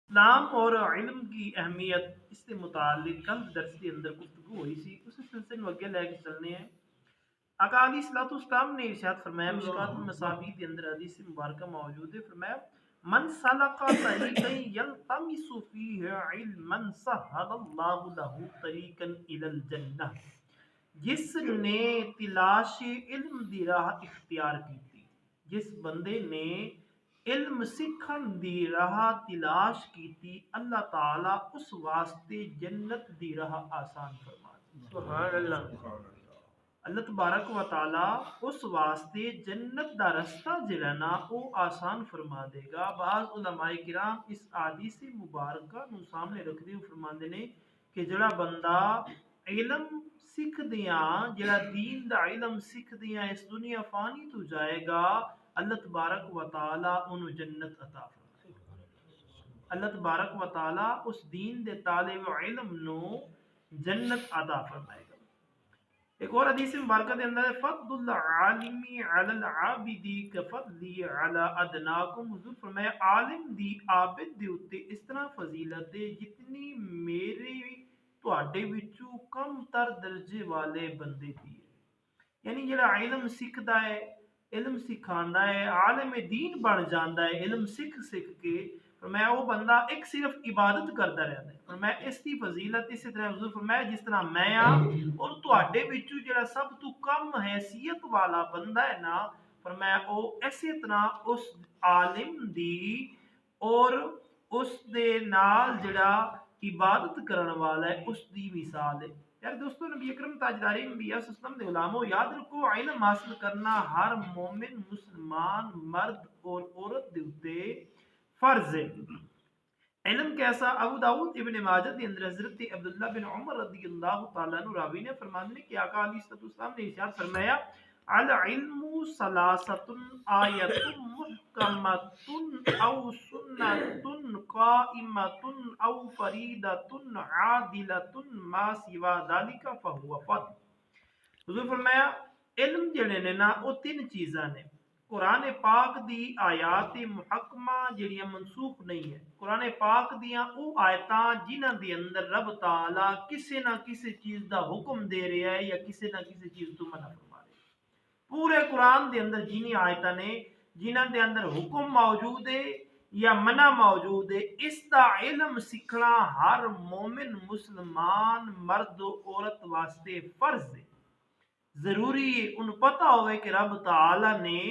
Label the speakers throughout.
Speaker 1: اسلام اور علم کی اہمیت اس سے متعلق کل درس کے اندر گفتگو ہوئی سی، اسی سلسلے میں آگے لے کے چلنے ہیں۔ آقا علیہ الصلوۃ والسلام نے ارشاد فرمایا، مشکات المصابیح کے اندر حدیث مبارکہ موجود ہے، فرمایا من سلک طریقا یلتمس فیہ علما سہل اللہ لہ طریقا الی الجنہ، جس نے تلاش علم دی راہ اختیار کی تھی، جس بندے نے علم سیکھن دی راہ تلاش کی تھی، اللہ تعالی اس واسطے جنت دی راہ آسان فرما دے۔ سبحان اللہ۔ اللہ تبارک و تعالی اس واسطے جنت دا رستہ جڑا نا او آسان فرما دے گا۔ بعض علماء کرام اس حدیث مبارکہ نو سامنے رکھدے ہوئے فرماندے نے کہ جڑا بندہ علم سکھ دیاں، جڑا دین دا علم سکھ دیاں اس دنیا فانی تو جائے گا، اللہ تبارک و تعالی انہوں جنت عطا فرمائے گا۔ اللہ تبارک و تعالی اس دین دے طالب علم نو جنت عطا فرمائے گا۔ ایک اور حدیث مبارکہ دے اندر ہے فضل العالم علی العابد کفضلی علی ادناکم، حضور فرمایا عالم دی عابد دے اوتے اس طرح فضیلت ہے جتنی میرے تواڈے وچوں کم تر درجے والے بندے دی ہے۔ یعنی جڑا علم سکھدا ہے، علم سکھاندا ہے، عالم دین بن جاندا ہے علم سکھ سکھ کے، فرمایا وہ بندہ ایک صرف عبادت کرتا رہتا ہے، فرمایا اس کی فضیلت اسی طرح حضور فرمایا جس طرح میں اور تواڈے وچوں جڑا سب تو کم حیثیت والا بندہ ہے نا، فرمایا او اسی طرح اس عالم دی اور اس دے نال جڑا عبادت کرن والا ہے اس دی مثال ہے۔ یار دوستو، نبی اکرم تاجدار انبیاء صلی اللہ علیہ وسلم دے غلاموں، یاد رکھو علم حاصل کرنا ہر مومن مسلمان مرد اور عورت دے اوتے فرض ہے۔ علم کیسا؟ ابو داؤد ابن ماجہ کے اندر حضرت عبداللہ بن عمر رضی اللہ تعالیٰ عنہ راوی نے فرمانے کہ آقا علیہ السلام نے ارشاد فرمایا العلم ثلاثۃ آیۃ محکمۃ او سنۃ قائمۃ او فریدۃ عادلۃ ما سوا ذلک فہو فضل۔ حضور فرمایا علم جڑے نے نا وہ تین چیزاں نے، قرآن پاک دی آیات محکمہ جڑیاں منسوخ نہیں ہے، قرآن پاک دیاں او آیتاں جنہاں دے اندر رب تعالی کسی نہ کسی چیز دا حکم دے رہا ہے یا کسی نہ کسی چیز تو منع فرما رہا ہے۔ پورے قرآن دے اندر جنہی آیتاں نے جنہاں دے اندر حکم موجود ہے یا منع موجود ہے، اس دا علم سکھنا ہر مومن مسلمان مرد و عورت واسطے فرض ہے، ضروری ہے۔ ان پتہ ہوئے کہ رب تعالی نے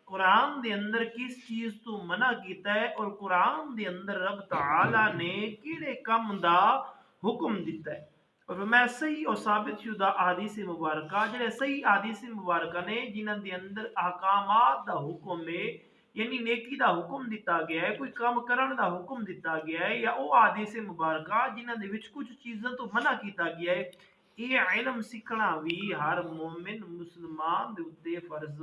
Speaker 1: قرآن دے اندر کس چیز تو منع کیتا ہے اور قرآن دے اندر رب تعالی نے کیڑے کم دا حکم دیتا ہے۔ اور میں صحیح اور ثابت شدہ احادیث مبارکہ جڑے صحیح احادیث مبارکہ نے جنہاں دے اندر احکامات دا حکم ہے، یعنی نیکی دا حکم دیتا گیا ہے، کوئی کام کرن دا حکم دیتا گیا ہے، یا او احادیث مبارکہ جنہاں دے وچ کچھ چیزاں تو منع کیتا گیا ہے، یہ علم سیکھنا بھی ہر مومن مسلمان دے اوتے فرض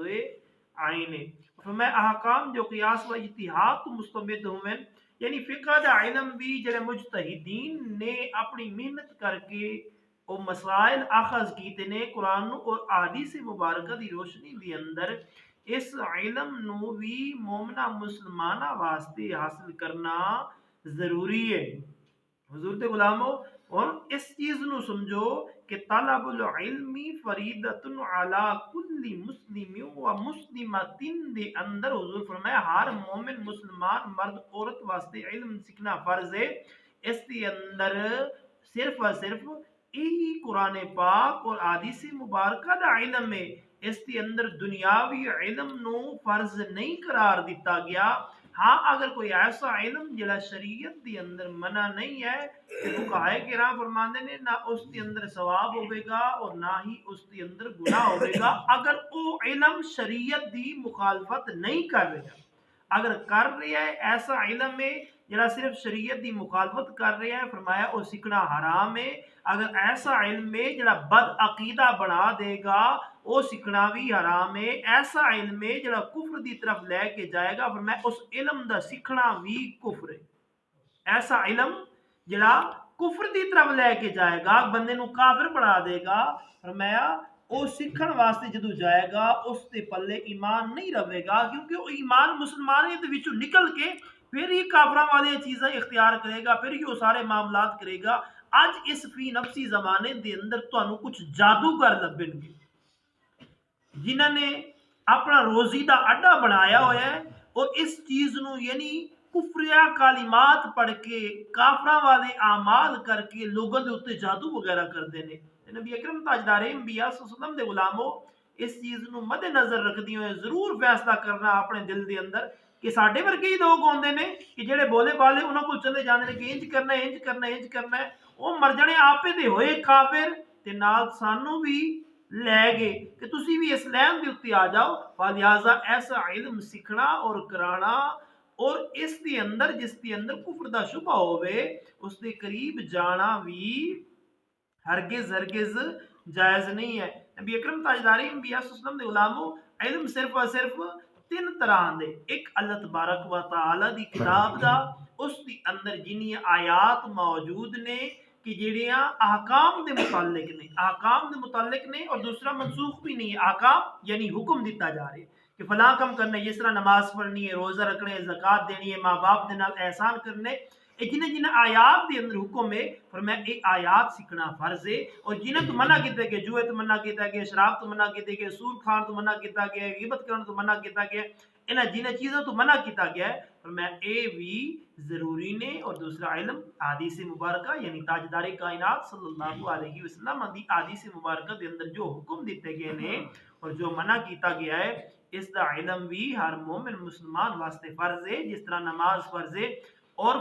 Speaker 1: عین ہے۔ فرمایا احکام جو قیاس و اجتہاد تو مستمد ہوئے، یعنی فقہ دا علم بھی جڑے مجتہدین نے اپنی محنت کر کے وہ مسائل اخذ کیتے نے قرآن اور احادیث مبارکہ دی روشنی دی اندر، اس علم نو بھی مومنہ مسلمانہ واسطے حاصل کرنا ضروری ہے۔ حضور دے غلاموں، اور اس چیز نو سمجھو کہ طلب العلم فریدۃ علی کل مسلم و مسلمۃ دے اندر حضور فرمایا ہر مومن مسلمان مرد عورت واسطے علم سیکھنا فرض ہے۔ اس کے اندر صرف اور صرف یہی قرآن پاک اور احادیث مبارکہ دا علم ہے، اس کے اندر دنیاوی علم نو فرض نہیں قرار دیتا گیا۔ ہاں اگر کوئی ایسا علم جڑا شریعت دی اندر منع نہیں ہے، کہ فقہائے کرام فرماندے نے نہ اس کے اندر ثواب ہوئے گا اور نہ ہی اس کے اندر گناہ ہوئے گا، اگر او علم شریعت دی مخالفت نہیں کر رہا۔ اگر کر رہا ہے ایسا علم ہے جڑا صرف شریعت دی مخالفت کر رہا ہے، فرمایا وہ سیکھنا حرام ہے۔ اگر ایسا علم ہے جڑا بد عقیدہ بنا دے گا، وہ سیکھنا بھی حرام ہے۔ ایسا علم ہے جڑا کفر دی طرف لے کے جائے گا، فرمایا اس علم دا سیکھنا بھی کفر ہے۔ ایسا علم جڑا کفر دی طرف لے کے جائے گا، بندے نو کافر بنا دے گا، فرمایا ਉਹ ਸਿੱਖਣ ਵਾਸਤੇ ਜਦੋਂ ਜਾਏਗਾ ਉਸ ਦੇ ਪੱਲੇ ਈਮਾਨ ਨਹੀਂ ਰਵੇਗਾ, ਕਿਉਂਕਿ ਉਹ ਈਮਾਨ ਮੁਸਲਮਾਨੀਅਤ ਦੇ ਵਿੱਚੋਂ ਨਿਕਲ ਕੇ ਫਿਰ ਹੀ ਕਾਫਰਾਂ ਵਾਲੀਆਂ ਚੀਜ਼ਾਂ ਇਖਤਿਆਰ ਕਰੇਗਾ, ਫਿਰ ਹੀ ਉਹ ਸਾਰੇ ਮਾਮਲਾਤ ਕਰੇਗਾ। ਅੱਜ ਇਸ ਫੀ ਨਫਸੀ ਜ਼ਮਾਨੇ ਦੇ ਅੰਦਰ ਤੁਹਾਨੂੰ ਕੁਝ ਜਾਦੂਗਰ ਲੱਭਣਗੇ ਜਿਨ੍ਹਾਂ ਨੇ ਆਪਣਾ ਰੋਜ਼ੀ ਦਾ ਅੱਡਾ ਬਣਾਇਆ ਹੋਇਆ ਹੈ اور اس چیز نو یعنی کفریہ کلمات پڑھ کے کافراں والے اعمال کر کے لوگوں دے اوتے جادو وغیرہ کردے نے۔ نبی اکرم تاجدار انبیاء صلی اللہ علیہ وسلم دے غلاموں اس چیز نو مد نظر رکھدی ہوئے ضرور فیصلہ کرنا اپنے دل دے اندر کہ ساڈے ورگے ہی لوگ ہوندے نے کہ جڑے بولے بالے انہاں کول چلے جاندے نے کہ انج کرنا ہے انج کرنا ہے انج کرنا ہے، او مر جانے آپے دے ہوئے کافر تے نال سانو بھی لے گئے کہ تسی بھی اس لین دے اتنے آ جاؤ۔ لہٰذا ایسا علم سیکھنا اور کرانا اور اس دے اندر جس دے اندر کفر دا شبہ ہوئے اس دے قریب جانا بھی ہرگز ہرگز جائز نہیں ہے۔ نبی اکرم تاجدار انبیاء صلی اللہ علیہ وسلم دے غلاموں علم صرف اور صرف تین طرح دے، ایک اللہ تبارک و تعالی دی کتاب دا اس دی اندر جنی آیات موجود نے کہ جڑیاں احکام دے متعلق نے، احکام دے متعلق نے، اور دوسرا منسوخ بھی نہیں ہے، احکام یعنی حکم دیتا جا رہے کہ فلاں کم کرنا ہے، جس طرح نماز پڑھنی ہے، روزہ رکھنا ہے، زکوٰۃ دینی ہے، ماں باپ دے نال احسان کرنے، جنہیں جنہیں آیات دے اندر حکم ہے فرمایا اے آیات سیکھنا فرض ہے، اور جنہیں تو منع کیتا گیا، جوئے تو منع کیتا گیا، شراب تو منع کیتا گیا، سور کھان تو منع کیتا گیا، غیبت کرنا تو منع کیتا گیا، انہاں جنہیں چیزوں تو منع کیتا گیا ہے فرمایا اے بھی ضروری نے۔ اور دوسرا علم حدیث مبارکہ یعنی تاجدار کائنات صلی اللہ علیہ وسلم دی حدیث مبارکہ دے اندر جو حکم دیتے گئے نے اور جو منع کیتا گیا ہے اس دا علم بھی ہر مومن مسلمان واسطے فرض ہے، جس طرح نماز فرض ہے۔ اور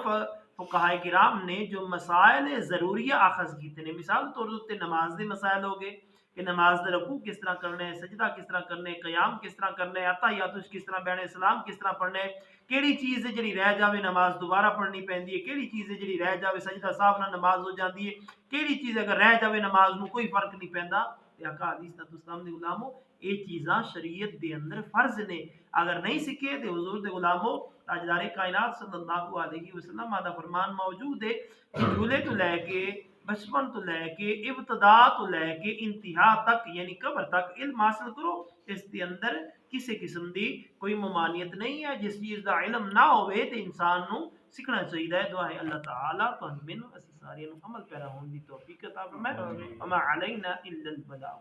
Speaker 1: فقہائے کرام نے جو مسائل ضروریہ اخذ کیتے ہیں، مثال طور پر نماز دے مسائل ہو گئے کہ نماز دے رکوع کس طرح کرنا ہے، سجدہ کس طرح کرنا ہے، قیام کس طرح کرنا ہے، اتحیات کس طرح بیٹھنا ہے، سلام کس طرح پڑھنا ہے، کیڑی چیز ہے جڑی رہ جاوے نماز دوبارہ پڑھنی پیندی ہے، کیڑی چیز ہے جڑی رہ جاوے سجدہ صاحب نہ نماز ہو جاندی ہے، کیڑی چیز اگر رہ جاوے نماز میں کوئی فرق نہیں پیندا۔ تے آقا علیہ السلام دے غلاموں یہ چیزاں شریعت دے اندر فرض نے، اگر نہیں سیکھے تے حضور دے غلاموں تاجدار کائنات صلی اللہ علیہ وسلم دا فرمان موجود ہے کہ جھولے تو لے کے بچپن تو لے کے ابتدا تو لے کے انتہا تک یعنی قبر تک علم حاصل کرو، اس دے اندر کسی قسم دی کوئی ممانعت نہیں ہے۔ جس چیز دا علم نہ ہوئے تے انسان نو سیکھنا چاہیے ہے۔ دعا ہے اللہ تعالیٰ تو مینوں اسی سارے عمل پیرا ہون دی توفیق عطا فرمائے۔ وما علینا الا البلاغ۔